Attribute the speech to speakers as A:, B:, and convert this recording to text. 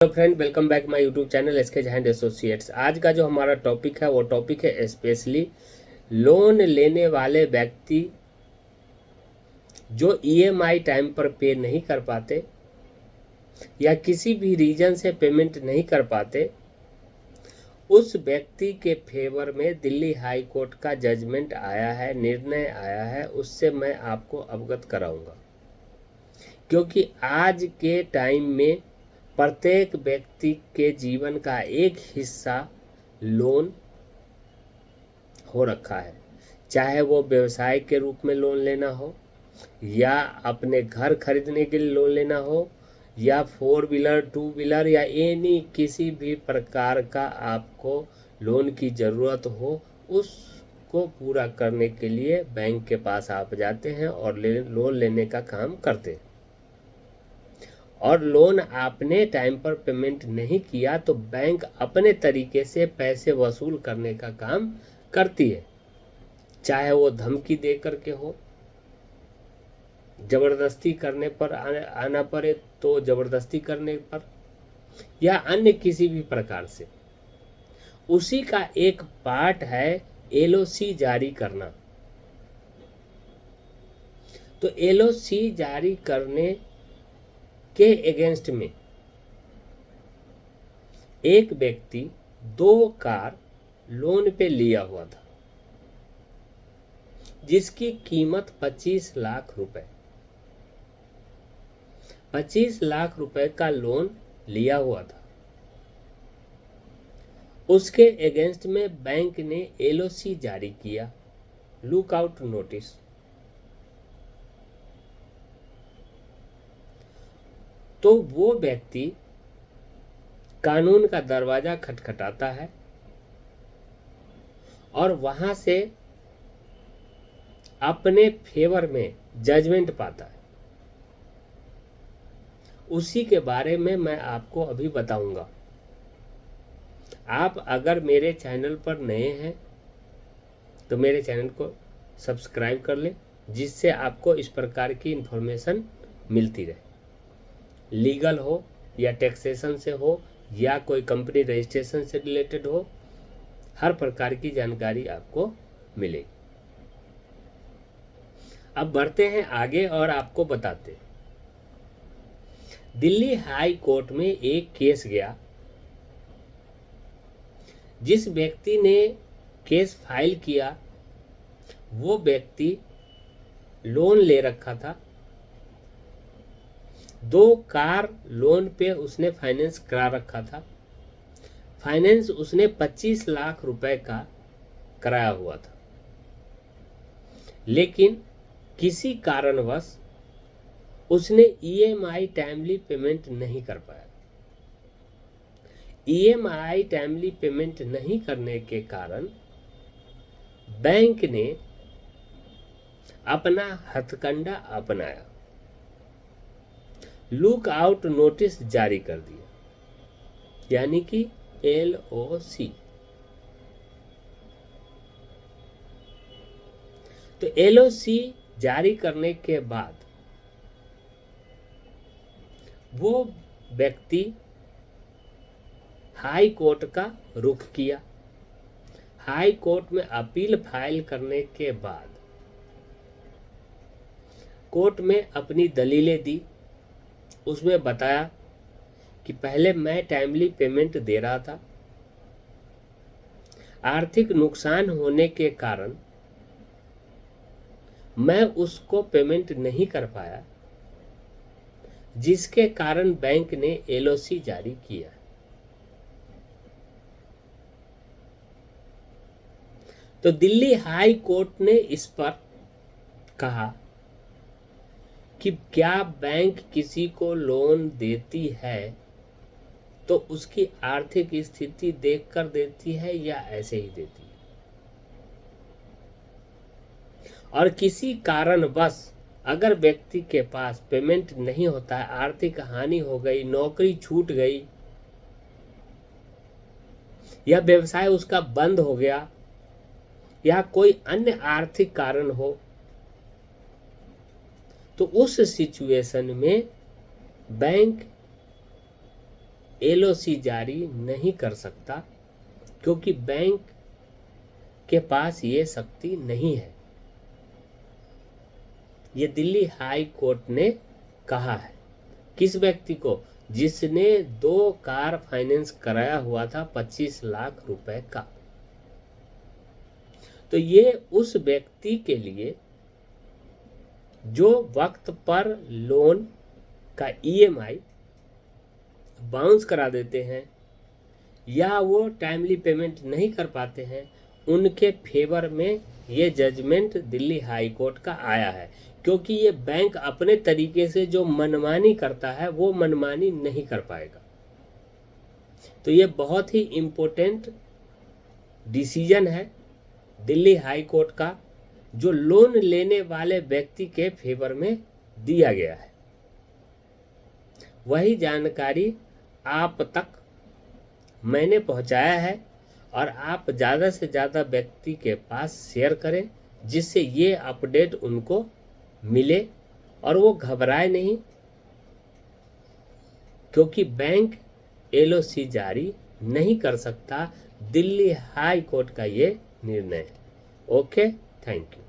A: Hello friend, welcome back my YouTube channel SK and associates. आज का जो हमारा टॉपिक है वो टॉपिक है स्पेशली लोन लेने वाले व्यक्ति जो ईएमआई टाइम पर पे नहीं कर पाते या किसी भी रीजन से पेमेंट नहीं कर पाते, उस व्यक्ति के फेवर में दिल्ली हाई कोर्ट का जजमेंट आया है, निर्णय आया है। उससे मैं आपको अवगत कराऊंगा, क्योंकि आज के टाइम में प्रत्येक व्यक्ति के जीवन का एक हिस्सा लोन हो रखा है। चाहे वो व्यवसाय के रूप में लोन लेना हो, या अपने घर खरीदने के लिए लोन लेना हो, या 4 व्हीलर 2 व्हीलर या एनी किसी भी प्रकार का आपको लोन की ज़रूरत हो, उसको पूरा करने के लिए बैंक के पास आप जाते हैं और लोन लेने का काम करते हैं। और लोन आपने टाइम पर पेमेंट नहीं किया तो बैंक अपने तरीके से पैसे वसूल करने का काम करती है, चाहे वो धमकी दे करके हो, जबरदस्ती करने पर आना पड़े तो जबरदस्ती करने पर, या अन्य किसी भी प्रकार से। उसी का एक पार्ट है एलओसी जारी करना। तो एलओसी जारी करने के एगेंस्ट में एक व्यक्ति 2 कार लोन पे लिया हुआ था, जिसकी कीमत 25 लाख रुपए 25 लाख रुपए का लोन लिया हुआ था। उसके एगेंस्ट में बैंक ने एलओसी जारी किया, लुकआउट नोटिस। तो वो व्यक्ति कानून का दरवाजा खटखटाता है और वहां से अपने फेवर में जजमेंट पाता है। उसी के बारे में मैं आपको अभी बताऊंगा। आप अगर मेरे चैनल पर नए हैं तो मेरे चैनल को सब्सक्राइब कर लें, जिससे आपको इस प्रकार की इन्फॉर्मेशन मिलती रहे। लीगल हो या टैक्सेशन से हो या कोई कंपनी रजिस्ट्रेशन से रिलेटेड हो, हर प्रकार की जानकारी आपको मिलेगी। अब बढ़ते हैं आगे और आपको बताते हैं। दिल्ली हाई कोर्ट में एक केस गया। जिस व्यक्ति ने केस फाइल किया वो व्यक्ति लोन ले रखा था। 2 कार लोन पे उसने फाइनेंस करा रखा था। फाइनेंस उसने 25 लाख रुपए का कराया हुआ था, लेकिन किसी कारणवश उसने ईएमआई टाइमली पेमेंट नहीं कर पाया। ईएमआई टाइमली पेमेंट नहीं करने के कारण बैंक ने अपना हथकंडा अपनाया, लुक आउट नोटिस जारी कर दिया, यानी कि एलओसी। तो एलओसी जारी करने के बाद वो व्यक्ति हाई कोर्ट का रुख किया। हाई कोर्ट में अपील फाइल करने के बाद कोर्ट में अपनी दलीलें दी। उसमें बताया कि पहले मैं टाइमली पेमेंट दे रहा था, आर्थिक नुकसान होने के कारण मैं उसको पेमेंट नहीं कर पाया, जिसके कारण बैंक ने एलओसी जारी किया। तो दिल्ली हाई कोर्ट ने इस पर कहा कि क्या बैंक किसी को लोन देती है तो उसकी आर्थिक स्थिति देखकर देती है या ऐसे ही देती है, और किसी कारणवश अगर व्यक्ति के पास पेमेंट नहीं होता है, आर्थिक हानि हो गई, नौकरी छूट गई, या व्यवसाय उसका बंद हो गया, या कोई अन्य आर्थिक कारण हो, तो उस सिचुएशन में बैंक एलओसी जारी नहीं कर सकता, क्योंकि बैंक के पास ये शक्ति नहीं है। ये दिल्ली हाई कोर्ट ने कहा है। किस व्यक्ति को? जिसने 2 कार फाइनेंस कराया हुआ था 25 लाख रुपए का। तो ये उस व्यक्ति के लिए जो वक्त पर लोन का ईएमआई बाउंस करा देते हैं या वो टाइमली पेमेंट नहीं कर पाते हैं, उनके फेवर में ये जजमेंट दिल्ली हाई कोर्ट का आया है। क्योंकि ये बैंक अपने तरीके से जो मनमानी करता है वो मनमानी नहीं कर पाएगा। तो ये बहुत ही इम्पोर्टेंट डिसीजन है दिल्ली हाई कोर्ट का, जो लोन लेने वाले व्यक्ति के फेवर में दिया गया है। वही जानकारी आप तक मैंने पहुंचाया है, और आप ज़्यादा से ज़्यादा व्यक्ति के पास शेयर करें, जिससे ये अपडेट उनको मिले और वो घबराए नहीं, क्योंकि बैंक एलओसी जारी नहीं कर सकता। दिल्ली हाई कोर्ट का ये निर्णय है। Okay, thank you.